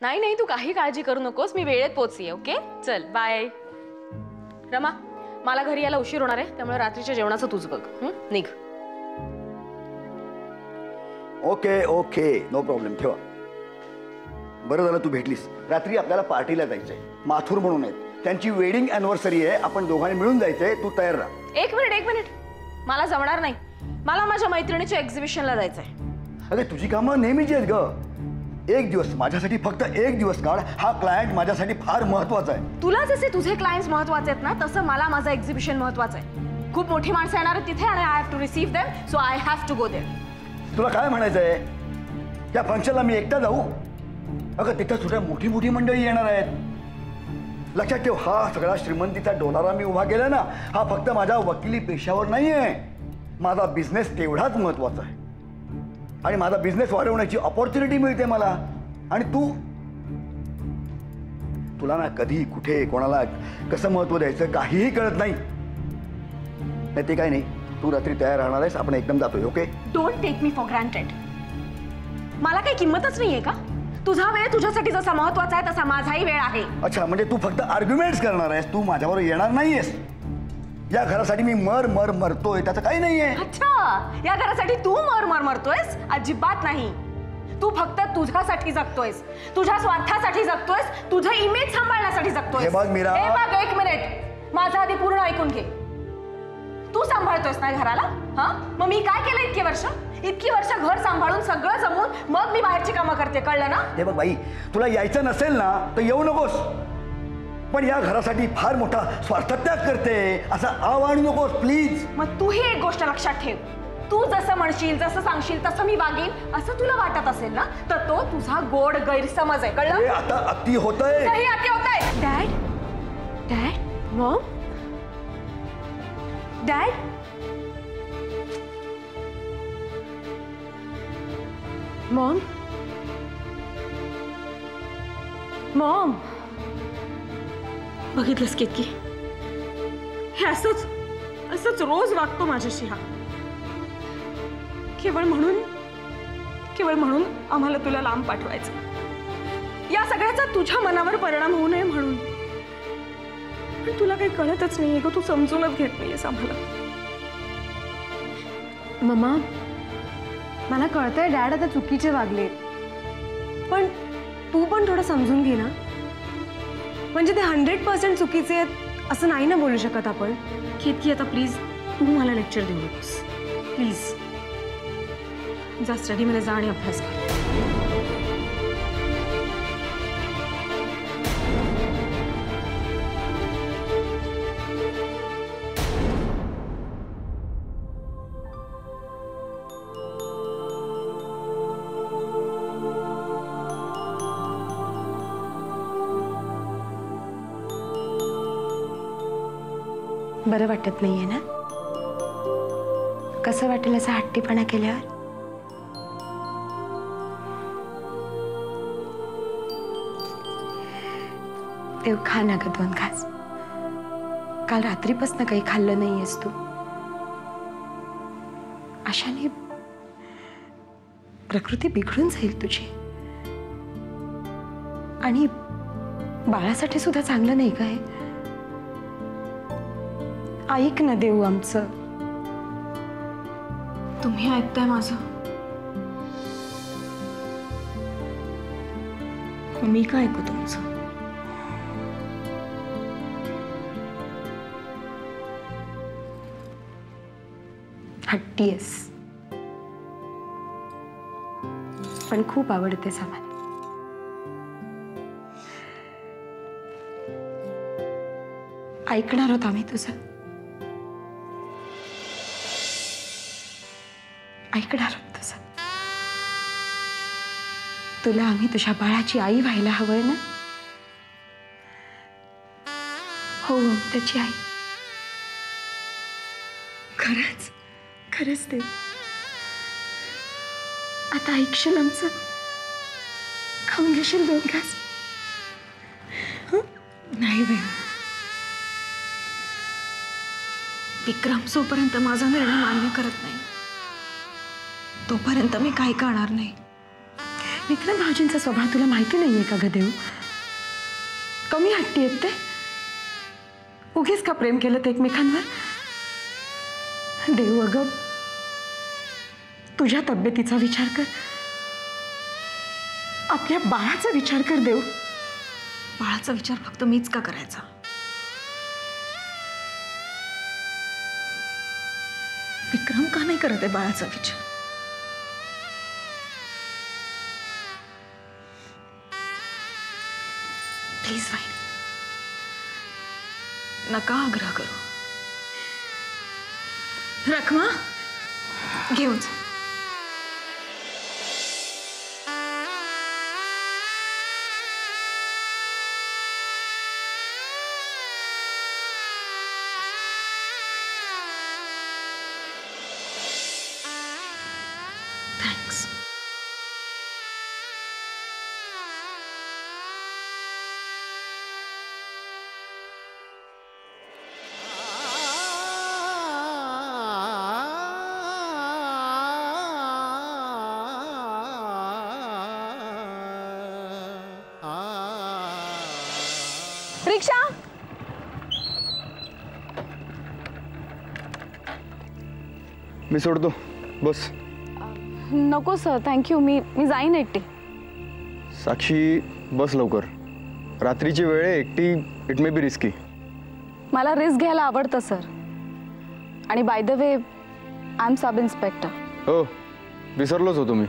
नाही नाही, तू काही काळजी करू नकोस, मी वेळेत पोहोचते. ओके चल बाय. रमा, मला घरी यायला उशीर होणार आहे, त्यामुळे रात्रीच्या जेवणाचं तूच बघ. निघ. Okay okay, no problem. ठेवा. बरं झालं तू भेटलीस. रात्री आपल्याला पार्टीला जायचंय. माथुर म्हणून आहेत, त्यांची वेडिंग अॅनिव्हर्सरी आहे. आपण दोघांनी मिळून जायचंय. तू तयार राहा. एक मिनिट, मला जमणार नाही. मला माझ्या मैत्रिणीच्या एक्झिबिशनला जायचंय. अरे तुझी कामं नेहमीची आहेत ग. एक दिवस माझ्यासाठी, फक्त एक दिवस काढ. हा क्लायंट माझ्यासाठी फार महत्वाचा आहे. तुला जसे तुझे क्लायंट्स महत्वाचे आहेत ना, तसं मला माझं एक्झिबिशन महत्वाचं आहे. खूप मोठी माणसं येणार आहेत तिथे, आणि I have to receive them, so I have to go there. तुला काय म्हणायचंय? या फंक्शनला मी एकटा जाऊ? अगं तिथं सुद्धा मोठी मोठी मंडळी येणार आहेत. लक्षात ठेव, हा सगळा श्रीमंतीचा डोलारा मी उभा केला ना, हा फक्त माझ्या वकिली पेशावर नाहीये. माझा बिझनेस तेवढाच महत्वाचा आहे, आणि माझा बिझनेस वाढवण्याची ऑपॉर्च्युनिटी मिळते मला. आणि तुला ना कधी कुठे कोणाला कसं महत्व द्यायचं काहीही कळत नाही. ते काय नाही, तू रात्री तयार राहणार आहेस, आपण एकदम जातोय. Okay? Don't take me for granted. मला काही किंमतच नाहीये का? तुझा वेळ तुझ्यासाठी जसा महत्वाचा आहे तसा माझाही वेळ आहे. अच्छा, म्हणजे तू फक्त आर्ग्युमेंट्स करणार आहेस, तू माझ्याबरोबर येणार नाहीयेस. या घरासाठी मी मरतोय, त्याचं काही नाहीये. अच्छा, या घरासाठी तू मरतोयस? अजिबात नाही. तू फक्त तुझ्यासाठी जगतोयस, तुझ्या स्वार्थासाठी जगतोयस, तुझं इमेज सांभाळण्यासाठी जगतोयस. हे बघ मीरा, हे बघ, एक मिनिट, माझं आधी पूर्ण ऐकून घे. तू सांभाळतोयस ना घराला? हा, मग मी काय केलं इतकी वर्ष घर सांभाळून सगळं जमून मग मी बाहेरची कामं करते, कळलं ना? हे बघ बाई, तुला यायचं नसेल ना तर येऊ नकोस, पण या घरासाठी फार मोठा स्वार्थत्याग करते असं आवाहन नकोस प्लीज. मग तूही एक गोष्ट लक्षात ठेव, तू जसं म्हणशील, जसं सांगशील तसं मी वागेन असं तुला वाटत असेल ना, तर तो तुझा गोड गैरसमज आहे, कळलं? आता अति होतंय. काही अति होतंय. Dad, mom, dad, mom, mom. बघितलंस केतकी, हे असंच रोज वागतो माझ्याशी हा. केवळ म्हणून आम्हाला तुला लांब पाठवायचं. या सगळ्याचा तुझ्या मनावर परिणाम होऊ नये म्हणून. पण तुला काही कळतच नाहीये ग, तू समजूनच घेत नाहीयेस आम्हाला. मम्मा, मला कळतंय डॅड आता चुकीचे वागले, पण तू पण थोडं समजून घे ना. म्हणजे ते 100% चुकीचे आहेत असं नाही ना बोलू शकत आपण. केतकी, आता प्लीज तू मला लेक्चर देऊ नकोस प्लीज. जा स्टडीमध्ये जा आणि अभ्यास कर. बरं वाटत नाहीये ना? कसं वाटेल असं हट्टीपणा केल्यावर? देव, खा ना ग 2 घास. काल रात्रीपासून काही खाल्लं नाहीयेस तू. अशाने प्रकृती बिघडून जाईल तुझी, आणि बाळासाठी सुद्धा चांगलं नाही काय. ऐक ना देऊ आमचं. तुम्ही ऐकताय माझं? मी काय ऐकू तुमचं? हट्टी आहेस, पण खूप आवडतेस आम्हाला. ऐकणार होत आम्ही तुझं, ऐकणार होत तुझं. तुला आम्ही तुझ्या बाळाची आई व्हायला हवंय ना? हो, त्याची आई. खरंच खरंच देव, आता ऐकशील आमचं? खाऊन घेशील 2 घास? नाही बाई, विक्रम जोपर्यंत माझा निर्णय मान्य करत नाही तोपर्यंत मी काही करणार नाही. विक्रम भाऊजींचा स्वभाव तुला माहिती नाहीये का ग देव? कमी हट्टी आहेत ते. उगीच का प्रेम केलं ते एकमेकांवर? देव अगं, तुझ्या तब्येतीचा विचार कर, आपल्या बाळाचा विचार कर देव. बाळाचा विचार फक्त मीच का करायचा? विक्रम का नाही करत आहे बाळाचा विचार? प्लीज वाहिनी, नका आग्रह करू. रखमा घेऊन जा. थँक्स. रिक्षा. मी सोडतो, बस. नको सर, थँक्यू. मी जाईन एकटी. साक्षी, बस लवकर. रात्रीची वेळ आहे, एकटी इट मे बी रिस्की. मला रिस्क घ्यायला आवडतं सर. आणि by the way, I am sub inspector. हो, विसरलोच होतो मी.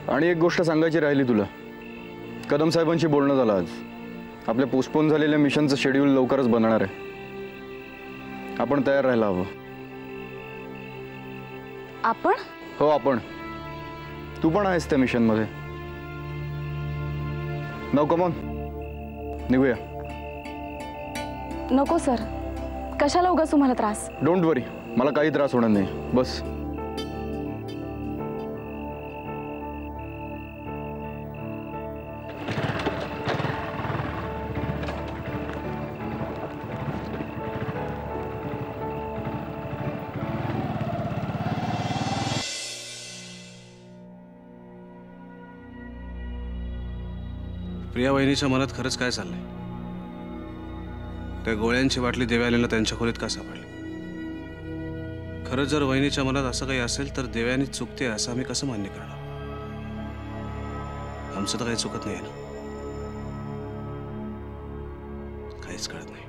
आणि एक गोष्ट सांगायची राहिली तुला. कदम साहेबांशी बोलणं झालं आज. आपल्या पोस्टपोन झालेल्या मिशनचं शेड्यूल लवकरच बनणार आहे. आपण तयार राहायला हवं. आपण? हो, आपण. तू पण आहेस त्या मिशनमध्ये. नाव कमॉन, निघूया. नको सर, कशाला उगाच तुम्हाला त्रास? डोंट वरी, मला काही त्रास होणार नाही. बस. प्रिया वहिनीच्या मनात खरंच काय चाललंय? त्या गोळ्यांची बाटली देवयानीला त्यांच्या खोलीत का सापडली? खरंच जर वहिनीच्या मनात असं काही असेल तर देवयानी चुकते असं आम्ही कसं मान्य करणार? आमचं तर काही चुकत नाही ना. काहीच कळत नाही.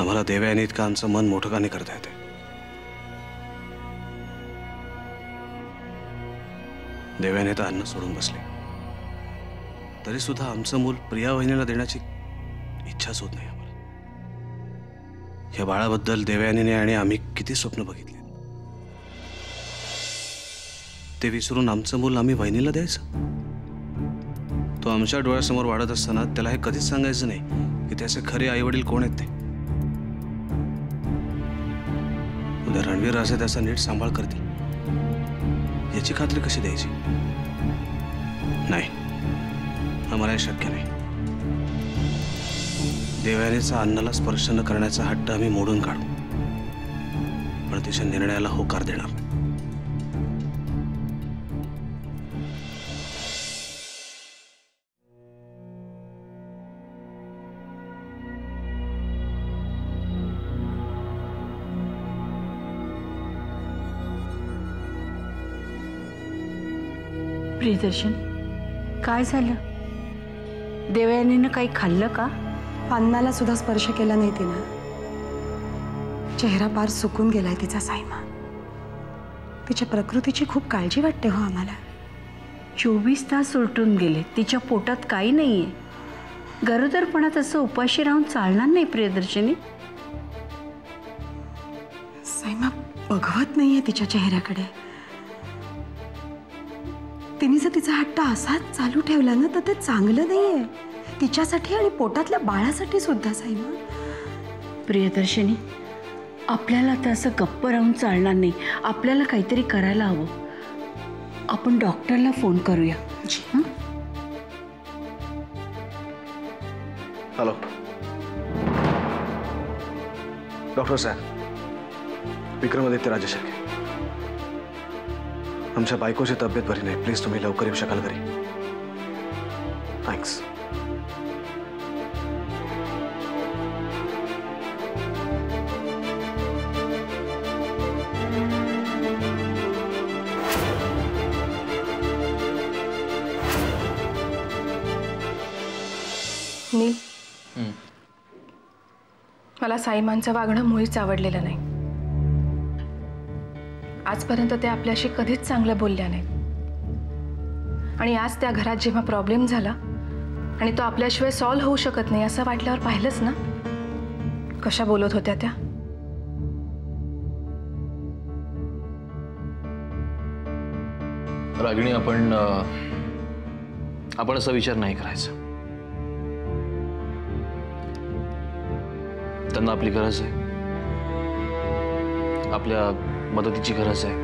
आम्हाला देवयानी इतकं आमचं मन मोठं का नाही करता येते? देवयानी तर अन्न सोडून बसले तरी सुद्धा आमचं मूल प्रिया वहिनीला देण्याची इच्छाच होत नाही आम्हाला. या बाळाबद्दल देवयानीने आणि आम्ही किती स्वप्न बघितले, ते विसरून आमचं मूल आम्ही वहिनीला द्यायचं? तो आमच्या डोळ्यासमोर वाढत असताना त्याला हे कधीच सांगायचं नाही की त्याचे खरे आई वडील कोण आहेत ते. उद्या रणवीर राजे त्याचा नीट सांभाळ करतील याची खात्री कशी द्यायची? नाही, आम्हाला हे शक्य नाही. देवयानीचा अन्नाला स्पर्श न करण्याचा हट्ट आम्ही मोडून काढू, पण तिच्या निर्णयाला होकार देणार नाही. प्रियदर्शन, काय झालं? देवयानीनं काही खाल्लं का? अन्नाला सुद्धा स्पर्श केला नाही तिनं. चेहरा पार सुकून गेलाय तिचा सायमा. तिच्या प्रकृतीची खूप काळजी वाटते हो आम्हाला. 24 तास उलटून गेले, तिच्या पोटात काही नाहीये. गरोदरपणात असं उपाशी राहून चालणार नाही प्रियदर्शनी. सायमा बघवत नाहीये तिच्या चेहऱ्याकडे. तिने जर तिचा हट्ट असाच चालू ठेवला ना तर ते चांगलं नाहीये तिच्यासाठी आणि पोटातल्या बाळासाठी सुद्धा. सायमा, प्रियदर्शनी, आपल्याला तर असं गप्प राहून चालणार नाही. आपल्याला काहीतरी करायला हवं. आपण डॉक्टरला फोन करूया. हॅलो डॉक्टर साहेब, विक्रमादित्य राजेशेखर. आमच्या बायकोची तब्येत बरी नाही, प्लीज तुम्ही लवकर येऊ शकाल घरी? थँक्स. नील, मला साईमांचं वागणं मुळीच आवडलेलं नाही. आजपर्यंत ते आपल्याशी कधीच चांगलं बोलल्या नाहीत आणि आज त्या घरात जेव्हा प्रॉब्लेम झाला आणि तो आपल्याशिवाय सॉल्व्ह होऊ शकत नाही असं वाटल्यावर पाहिलंच ना कशा बोलत होत्या त्या. रागिणी, आपण असा विचार नाही करायचा. त्यांना आपली गरज आहे, आपल्या मदतीची गरज आहे.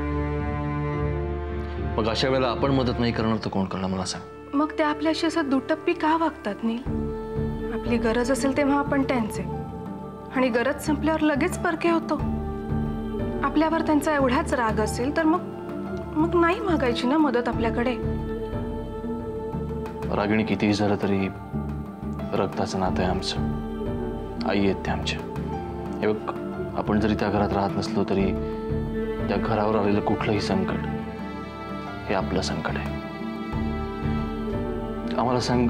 मग अशा वेळेला आपण मदत नाही करणार तर कोण करणार मला सांग? मग ते आपल्याशी असं दुटप्पी का वागतात नील? आपली गरज असेल तेव्हा आपण त्यांचे आणि गरज संपल्यावर लगेच परके होतो. आपल्यावर त्यांचा एवढाच राग असेल तर मग नाही मागायची ना मदत आपल्याकडे. रागिणी, कितीही झालं तरी रक्ताचं नातं आहे आमचं. आई आहेत ते आमच्या. हे बघ, आपण जरी त्या घरात राहत नसलो तरी त्या घरावर आलेलं कुठलंही संकट हे आपलं संकट आहे. आम्हाला सांग,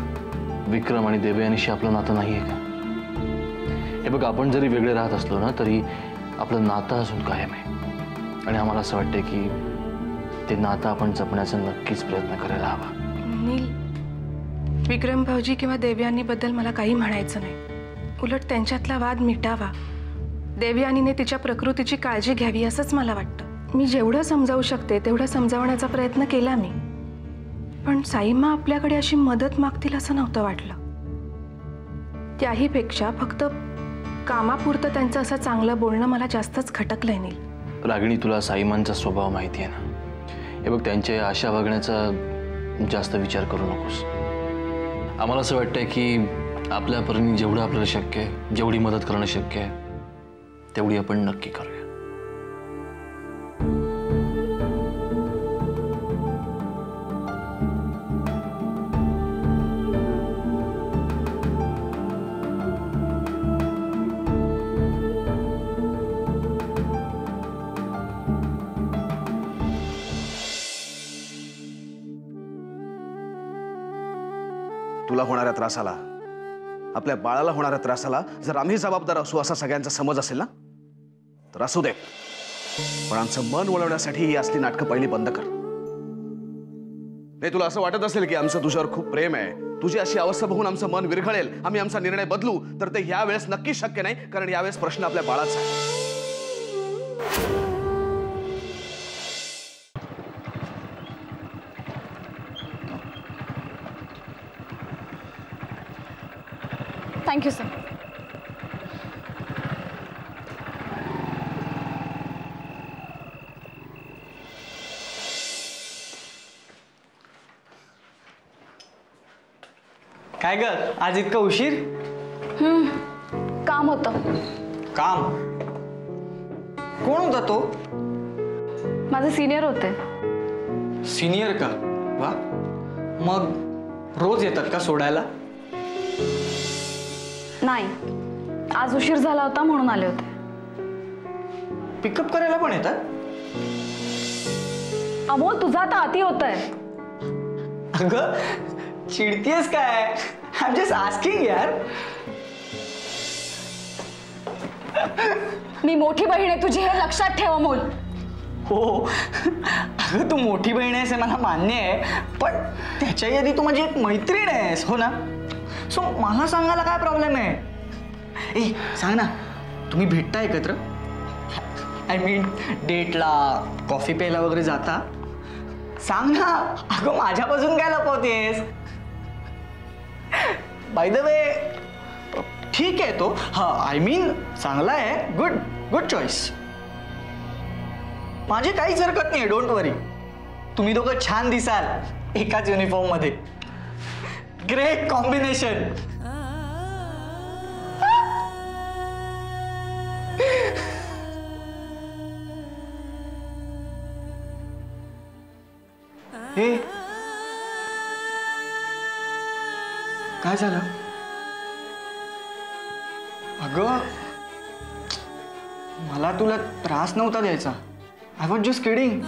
विक्रम आणि देवयानीशी आपलं नातं नाही आहे का? हे बघ, आपण जरी वेगळे राहत असलो ना तरी आपलं नातं अजून कायम आहे आणि आम्हाला असं वाटतं की ते नातं आपण जपण्याचा नक्कीच प्रयत्न करायला हवा. नील, विक्रम भाऊजी किंवा देवयानीबद्दल मला काही म्हणायचं नाही. उलट त्यांच्यातला वाद मिटावा, देवयानीने तिच्या प्रकृतीची काळजी घ्यावी असंच मला वाटतं. मी जेवढं समजावू शकते तेवढं समजावण्याचा प्रयत्न केला मी, पण साईमा आपल्याकडे अशी मदत मागतील असं नव्हतं वाटलं. त्याहीपेक्षा फक्त कामापुरतं त्यांचं असं चांगलं बोलणं मला जास्तच खटकलंय. नील, रागिणी, तुला साईमांचा स्वभाव माहिती आहे ना. हे बघ, त्यांच्या आशा वागण्याचा जास्त विचार करू नकोस. आम्हाला असं वाटतंय की आपल्या परीने जेवढं आपल्याला शक्य आहे, जेवढी मदत करणं शक्य आहे तेवढी आपण नक्की करूया. तुला होणाऱ्या त्रासाला, आपल्या बाळाला होणाऱ्या त्रासाला जर आम्ही जबाबदार असू असा सगळ्यांचा समज असेल ना तर असू दे, पण आमचं मन वळवण्यासाठी ही असली नाटकं पहिली बंद कर. नाही, तुला असं वाटत असेल की आमचं तुझ्यावर खूप प्रेम आहे, तुझी अशी अवस्था बघून आमचं मन विरघळेल, आम्ही आमचा निर्णय बदलू, तर ते यावेळेस नक्की शक्य नाही, कारण यावेळेस प्रश्न आपल्या बाळाचा आहे. Thank you sir. काय ग, आज इतका उशीर? काम होतं. काम? कोण होता तो? माझे सिनियर होते. सिनियर का? वा, मग रोज येतात का सोडायला? नाही, आज उशीर झाला होता म्हणून आले होते. पिकअप करायला पण येतात? अमोल, तुझा आता अति होतंय. अगं, चिडतीयस काय? आय एम जस्ट आस्किंग यार. मी मोठी बहीण आहे तुझी, हे लक्षात ठेव अमोल. हो, अगं तू मोठी बहीण आहेस हे मला मान्य आहे, पण त्याच्याही आधी तू माझी एक मैत्रीण आहेस, हो ना? सो मला सांगायला काय प्रॉब्लेम आहे? ए, सांग ना, तुम्ही भेटता एकत्र? आय मीन डेटला, कॉफी प्यायला वगैरे जाता? सांग ना. अगं, माझ्यापासून काय लपवतेस? बाय द वे, ठीक आहे तो. हा, आय मीन चांगला आहे. Good good choice. माझी काहीच हरकत नाही, डोंट वरी. तुम्ही दोघं छान दिसाल एकाच युनिफॉर्म मध्ये. Great combination. हे काय झालं? अगं मला तुला त्रास नव्हता द्यायचा. I was just kidding.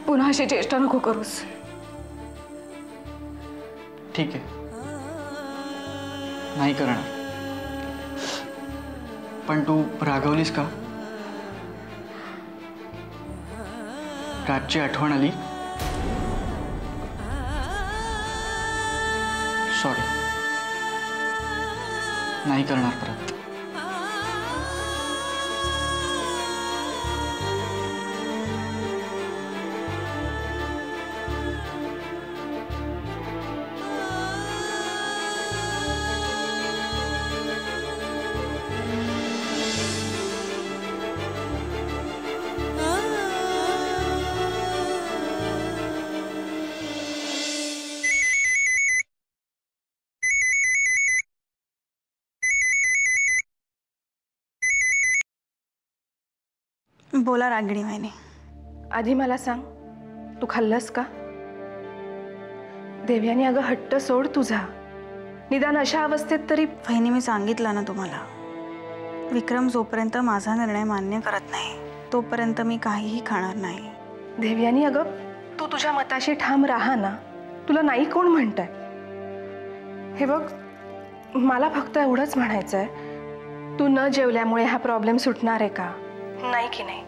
पुन्हा अशी चेष्टा नको करूस. ठीक आहे, नाही करणार. पण तू रागवलीस का? रातची आठवण आली? सॉरी, नाही करणार परत. बोला रागिणी वहिनी. आधी मला सांग, तू खाल्लंस का? देव्यानी अगं हट्ट सोड तुझा. निदान अशा अवस्थेत तरी. वहिनी मी सांगितलं ना तुम्हाला, विक्रम जोपर्यंत माझा निर्णय मान्य करत नाही तोपर्यंत मी काहीही खाणार नाही. देव्यानी अगं तू तुझ्या मताशी ठाम राहा ना. तुला नाही कोण म्हणतंय. हे बघ, मला फक्त एवढंच म्हणायचं आहे, तू न जेवल्यामुळे हा प्रॉब्लेम सुटणार आहे का? नाही की नाही?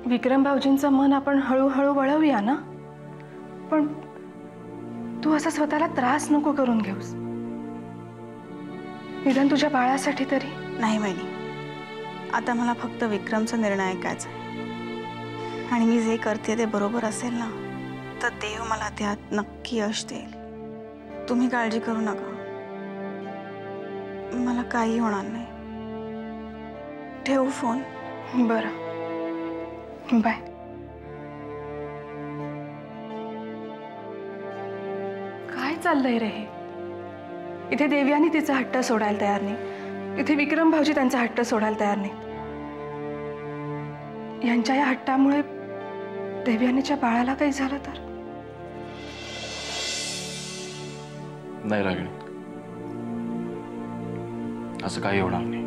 विक्रम भाऊजींचं मन आपण हळूहळू वळवूया ना. पण तू असं स्वतःला त्रास नको करून घेऊस. निदान तुझ्या बाळासाठी तरी. नाही वहिनी, आता मला फक्त विक्रमचा निर्णय ऐकायचा आहे. आणि मी जे करते ते बरोबर असेल ना, तर देव मला त्यात नक्की यश देईल. तुम्ही काळजी करू नका, मला काही होणार नाही. ठेवू फोन? बरं, बाय. काय चाललंय रे हे? इथे देव्यानी तिचा हट्ट सोडायला तयार नाही, इथे विक्रम भाऊजी त्यांचा हट्ट सोडायला तयार नाही. यांच्या या हट्टामुळे देव्यानीच्या बाळाला काही झालं तर? नाही रागिणी, असं काही होणार नाही.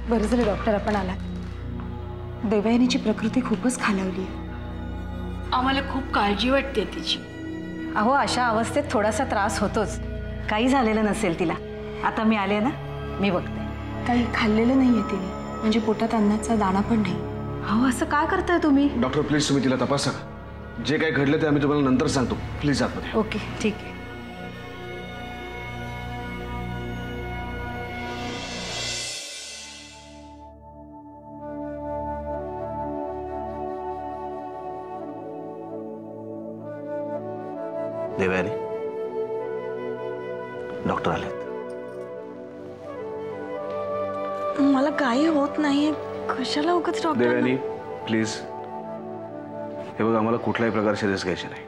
बरं झालं डॉक्टर आपण आलात. देवयानीची प्रकृती खूपच खालावली आहे. आम्हाला खूप काळजी वाटते तिची. अहो, अशा अवस्थेत थोडासा त्रास होतोच. काही झालेलं नसेल तिला. आता मी आले ना, मी बघते. काही खाल्लेलं नाहीये तिने, म्हणजे पोटात अन्नाचा दाणा पण नाही. अहो, असं काय करताय तुम्ही? डॉक्टर प्लीज तुम्ही तिला तपासा. जे काही घडलं ते आम्ही तुम्हाला नंतर सांगतो. प्लीज आतमध्ये. ओके, ठीक आहे. देवयानी, डॉक्टर आलेत. मला काही होत नाहीये, कशाला उगाच डॉक्टर? देवयानी प्लीज, हे बघ, आम्हाला कुठल्याही प्रकारचे रिस्क घ्यायचे नाही.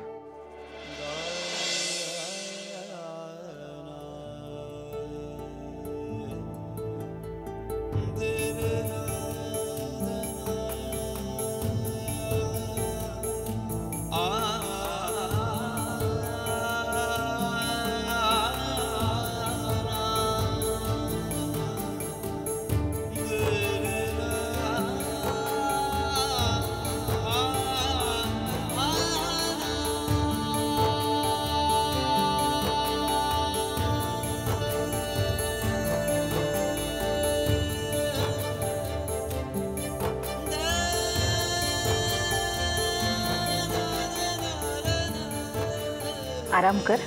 आराम कर,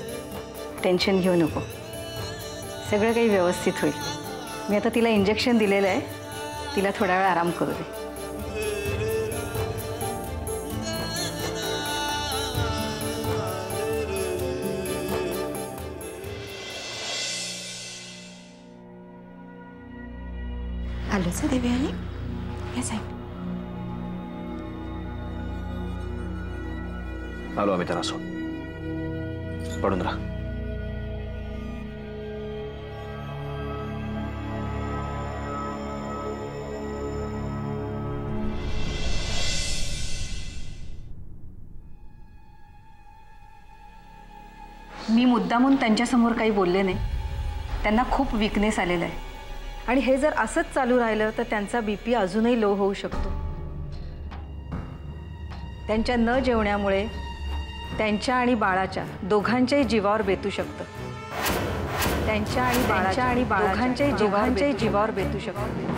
टेन्शन घेऊ नको. सगळं काही व्यवस्थित होईल. मी आता तिला इंजेक्शन दिलेलं आहे, तिला थोडा वेळ आराम करू दे. आलोच देवयानी, हे साहेब. आलो आम्ही त्यांना सोड. पडून राहा. मी मुद्दामून त्यांच्यासमोर काही बोलले नाही. त्यांना खूप विकनेस आलेला आहे आणि हे जर असंच चालू राहिलं तर त्यांचा BP अजूनही लो होऊ शकतो. त्यांच्या न जेवण्यामुळे त्यांच्या आणि बाळाच्या दोघांच्याही जीवावर बेतू शकतं. त्यांच्या आणि बाळाच्या दोघांच्याही जीवावर बेतू शकतं.